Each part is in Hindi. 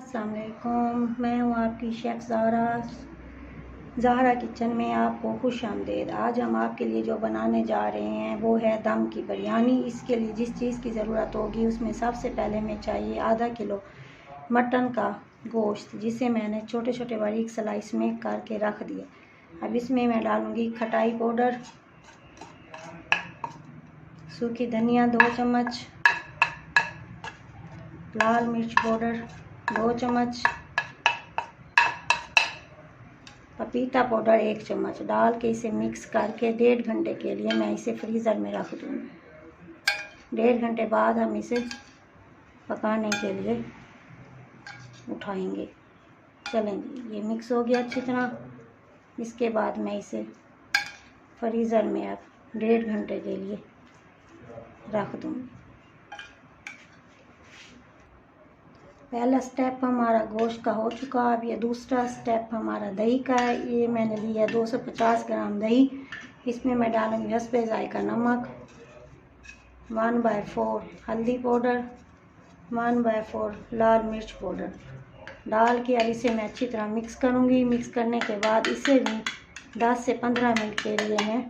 अस्सलाम वालेकुम। मैं हूँ आपकी शेफ़ ज़हरा किचन में आपको खुश आमदीद। आज हम आपके लिए जो बनाने जा रहे हैं वो है दम की बिरयानी। इसके लिए जिस चीज़ की ज़रूरत होगी उसमें सबसे पहले में चाहिए आधा किलो मटन का गोश्त, जिसे मैंने छोटे छोटे बारीक स्लाइस में करके रख दिया। अब इसमें मैं डालूँगी खटाई पाउडर, सूखी धनिया 2 चम्मच, लाल मिर्च पाउडर 2 चम्मच, पपीता पाउडर 1 चम्मच डाल के इसे मिक्स करके 1.5 घंटे के लिए मैं इसे फ्रीज़र में रख दूँगी। 1.5 घंटे बाद हम इसे पकाने के लिए उठाएंगे। चलेंगे, ये मिक्स हो गया अच्छी तरह। इसके बाद मैं इसे फ्रीज़र में अब 1.5 घंटे के लिए रख दूँगी। पहला स्टेप हमारा गोश्त का हो चुका। अब ये दूसरा स्टेप हमारा दही का है। ये मैंने लिया 250 ग्राम दही। इसमें मैं डालूँगी हस्बे ज़ायका नमक, 1/4 हल्दी पाउडर, 1/4 लाल मिर्च पाउडर डाल के अब इसे मैं अच्छी तरह मिक्स करूँगी। मिक्स करने के बाद इसे भी 10 से 15 मिनट के लिए मैं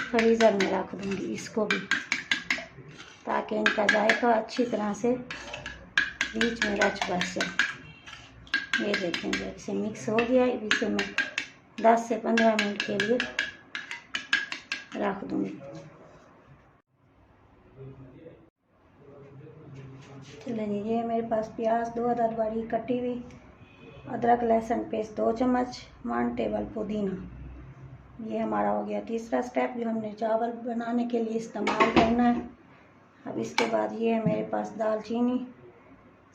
फ्रीज़र में रख दूँगी इसको भी, ताकि इनका जायका अच्छी तरह से बीच में रच बस जाए। ये देखेंगे इसे मिक्स हो गया। इसे मैं 10 से 15 मिनट के लिए रख दूँगी। चलिए, ये मेरे पास प्याज 2 अदद बड़ी कटी हुई, अदरक लहसुन पेस्ट 2 चम्मच, 1 टेबल पुदीना। ये हमारा हो गया तीसरा स्टेप जो हमने चावल बनाने के लिए इस्तेमाल करना है। अब इसके बाद ये है मेरे पास दालचीनी,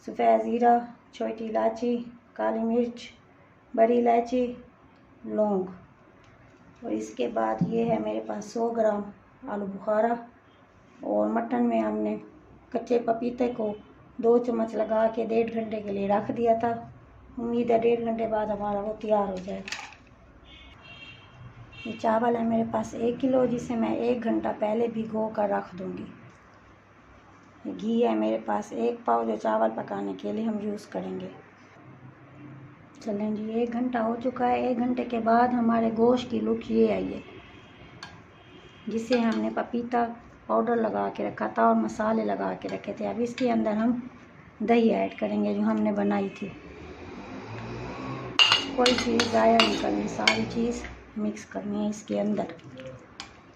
सफ़ेद ज़ीरा, छोटी इलायची, काली मिर्च, बड़ी इलायची, लौंग। और इसके बाद ये है मेरे पास 100 ग्राम आलू बुखारा। और मटन में हमने कच्चे पपीते को 2 चम्मच लगा के 1.5 घंटे के लिए रख दिया था। उम्मीद है 1.5 घंटे बाद हमारा वो तैयार हो जाएगा। ये चावल है मेरे पास 1 किलो, जिसे मैं 1 घंटा पहले भिगो कर रख दूँगी। घी है मेरे पास 1 पाव, जो चावल पकाने के लिए हम यूज़ करेंगे। चलें जी, 1 घंटा हो चुका है। 1 घंटे के बाद हमारे गोश्त की लुक ये आई है, जिसे हमने पपीता पाउडर लगा के रखा था और मसाले लगा के रखे थे। अब इसके अंदर हम दही ऐड करेंगे जो हमने बनाई थी। कोई चीज़ ज़ाया नहीं करनी, सारी चीज़ मिक्स करनी है इसके अंदर।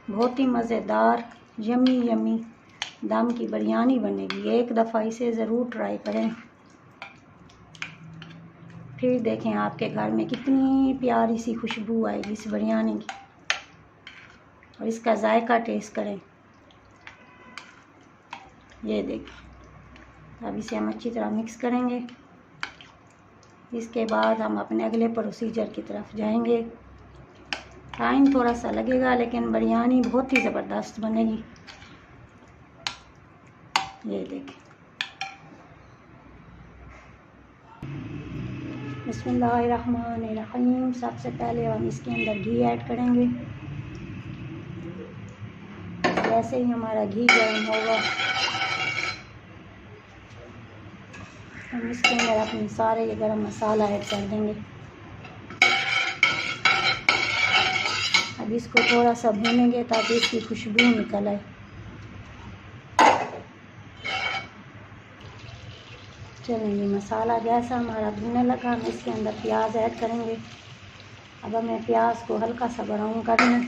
बहुत ही मज़ेदार यमी दम की बिरयानी बनेगी। एक दफ़ा इसे ज़रूर ट्राई करें, फिर देखें आपके घर में कितनी प्यारी सी खुशबू आएगी इस बिरयानी की, और इसका जायका टेस्ट करें। ये देखें। अब इसे हम अच्छी तरह मिक्स करेंगे। इसके बाद हम अपने अगले प्रोसीजर की तरफ जाएंगे। टाइम थोड़ा सा लगेगा, लेकिन बिरयानी बहुत ही ज़बरदस्त बनेगी। ये देखें। बिस्मिल्लाहिर्रहमानिर्रहीम। सबसे पहले हम इसके अंदर घी ऐड करेंगे। जैसे ही हमारा घी गर्म होगा, हम इसके अंदर अपने सारे ये गरम मसाला ऐड कर देंगे। अब इसको थोड़ा सा भूनेंगे ताकि इसकी खुशबू निकल आए। चलेंगे, मसाला जैसा हमारा भुनने लगा, हम इसके अंदर प्याज ऐड करेंगे। अब हमें प्याज को हल्का सा ब्राउन करना है।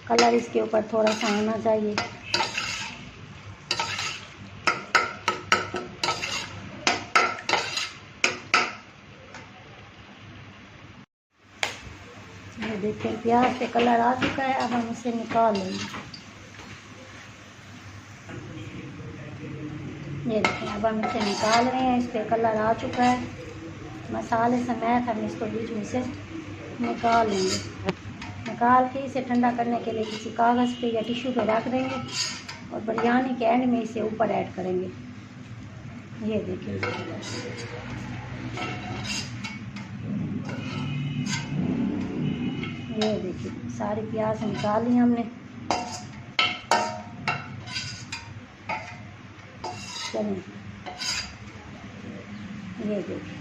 कलर इसके ऊपर थोड़ा सा आना चाहिए। ये देखें, प्याज पे कलर आ चुका है। अब हम इसे निकाल लेंगे। ये देखें, अब हम इसे निकाल रहे हैं। इस पर कलर आ चुका है। मसाले समेत हम इसको बीच में से निकाल लेंगे। निकाल के इसे ठंडा करने के लिए किसी कागज़ पे या टिश्यू पे रख देंगे, और बिरयानी के एंड में इसे ऊपर ऐड करेंगे। ये देखिए, ये देखिए, सारी प्याज निकाल ली हमने। चलिए, ये देखिए।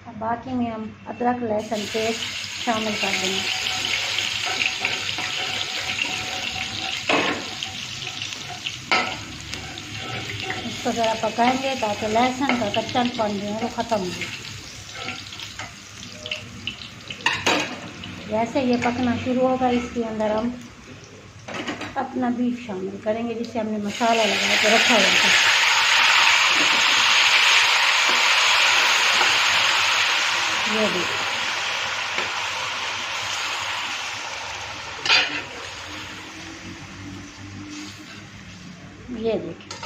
अब बाकी में हम अदरक लहसुन पेस्ट शामिल कर देंगे। इसको ज़रा पकाएंगे ताकि लहसुन का कच्चापन जो है वो ख़त्म हो जाए। जैसे ये पकना शुरू होगा इसके अंदर हम अपना बीफ शामिल करेंगे जिसे हमने मसाला लगा के रखा हुआ था। ये देखिए, ये देखिए।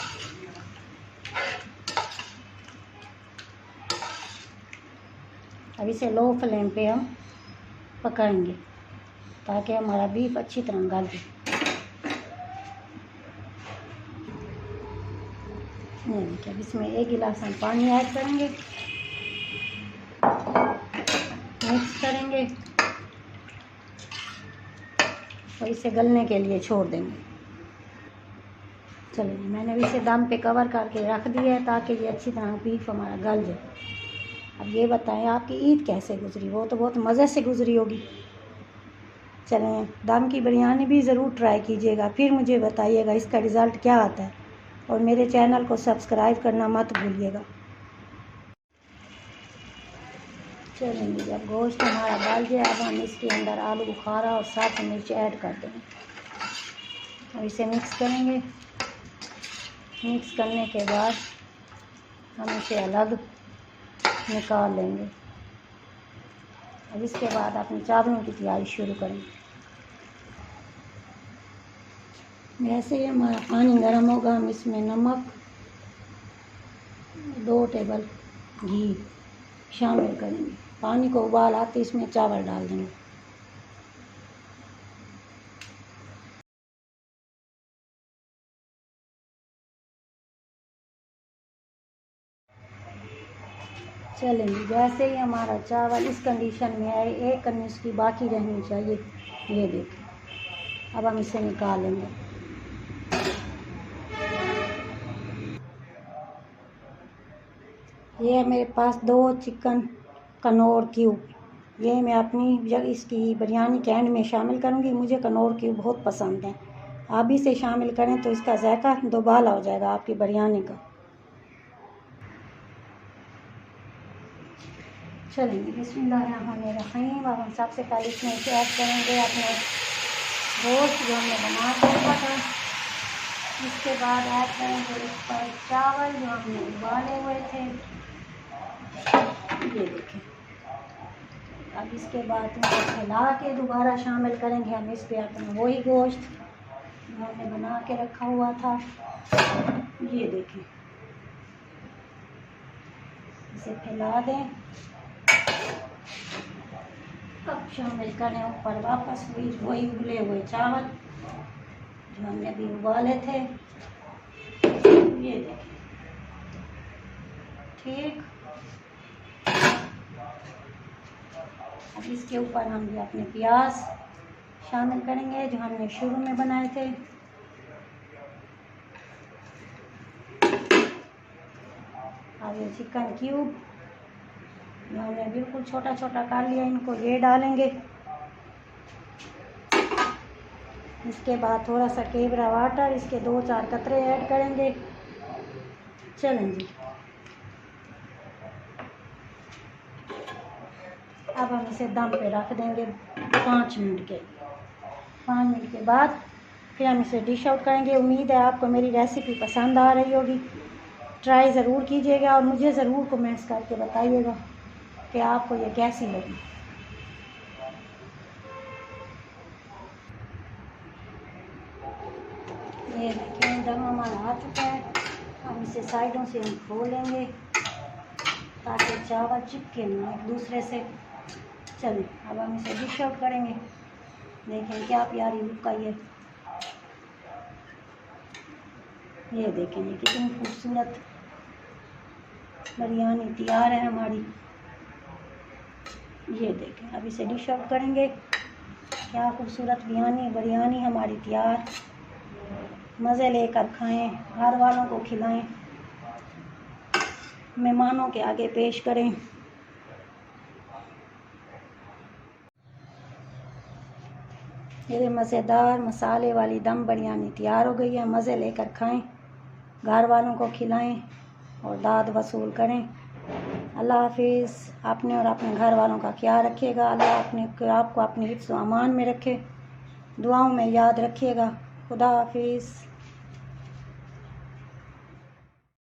अब इसे लो फ्लेम पे हम पकाएंगे ताकि हमारा बीफ अच्छी तरह गल जाए। ये देखिए, अब इसमें 1 गिलास हम पानी ऐड करेंगे, मिक्स करेंगे और इसे गलने के लिए छोड़ देंगे। चलिए, मैंने इसे दम पे कवर करके रख दिया है ताकि ये अच्छी तरह बीफ हमारा गल जाए। अब ये बताएं आपकी ईद कैसे गुजरी? वो तो बहुत मज़े से गुजरी होगी। चलें, दम की बिरयानी भी ज़रूर ट्राई कीजिएगा, फिर मुझे बताइएगा इसका रिज़ल्ट क्या आता है और मेरे चैनल को सब्सक्राइब करना मत भूलिएगा। चलेंगे, जब गोश्त हमारा गल जाए अब हम इसके अंदर आलू बुखारा और साथ मिर्च ऐड कर देंगे और इसे मिक्स करेंगे। मिक्स करने के बाद हम इसे अलग निकाल लेंगे। अब इसके बाद अपने चावलों की तैयारी शुरू करेंगे। जैसे ही हमारा पानी गर्म होगा हम इसमें नमक, 2 टेबल घी शामिल करेंगे। पानी को उबाल आते इसमें चावल डाल देंगे। चलेंगे, जैसे ही हमारा चावल इस कंडीशन में आए, 1 कन्नी इसकी बाकी रहनी चाहिए। ये देखिए, अब हम इसे निकाल लेंगे। ये है मेरे पास 2 चिकन कनौर क्यूब। ये मैं अपनी जब इसकी बिरयानी के एंड में शामिल करूँगी। मुझे कनौर क्यूब बहुत पसंद हैं। आप भी इसे शामिल करें तो इसका जायका दोबाला हो जाएगा आपकी बिरयानी का। चलेंगे, बिस्मिल्लाहिर्रहमानिर्रहीम। अब हम सबसे पहले इसमें ऐड करेंगे अपने गोश्त जो हमने बना के रखा था। इसके बाद ऐड करेंगे इस पर चावल जो हमने उबाले हुए थे। ये देखें। अब इसके बाद इनको फैला के दोबारा शामिल करेंगे हम इस पे अपना वही गोश्त जो हमने बना के रखा हुआ था। ये देखें, इसे फैला दें। अब शामिल करें ऊपर वापस वही उबले हुए चावल जो हमने अभी उबाले थे। ये देखें, ठीक। अब इसके ऊपर हम भी अपने प्याज शामिल करेंगे जो हमने शुरू में बनाए थे। अब ये चिकन क्यूब जो हमने बिल्कुल छोटा छोटा कर लिया, इनको ये डालेंगे। इसके बाद थोड़ा सा केवड़ा वाटर, इसके 2-4 कतरे ऐड करेंगे। चलेंगे, अब हम इसे दम पे रख देंगे 5 मिनट के। 5 मिनट के बाद फिर हम इसे डिश आउट करेंगे। उम्मीद है आपको मेरी रेसिपी पसंद आ रही होगी। ट्राई ज़रूर कीजिएगा और मुझे ज़रूर कमेंट्स करके बताइएगा कि आपको ये कैसी लगी। ये देखिए, दम हमारा आ चुका है। हम इसे साइडों से हम खोलेंगे ताकि चावल चिपके ना एक दूसरे से। चलिए, अब हम इसे डिश आउट करेंगे। देखें क्या प्यारी लुक आई है। ये देखें, ये कितनी खूबसूरत बिरयानी तैयार है हमारी। ये देखें, अब इसे डिश आउट करेंगे। क्या खूबसूरत बिरयानी हमारी तैयार। मज़े लेकर खाएं, घर वालों को खिलाएं, मेहमानों के आगे पेश करें। ये मज़ेदार मसाले वाली दम बिरयानी तैयार हो गई है। मज़े लेकर खाएं, घर वालों को खिलाएं और दाद वसूल करें। अल्लाह हाफिज़। आपने और अपने घर वालों का ख्याल रखिएगा। अल्लाह आपको अपनी हिफ्ज़ व अमान में रखे। दुआओं में याद रखिएगा। खुदा हाफिज़।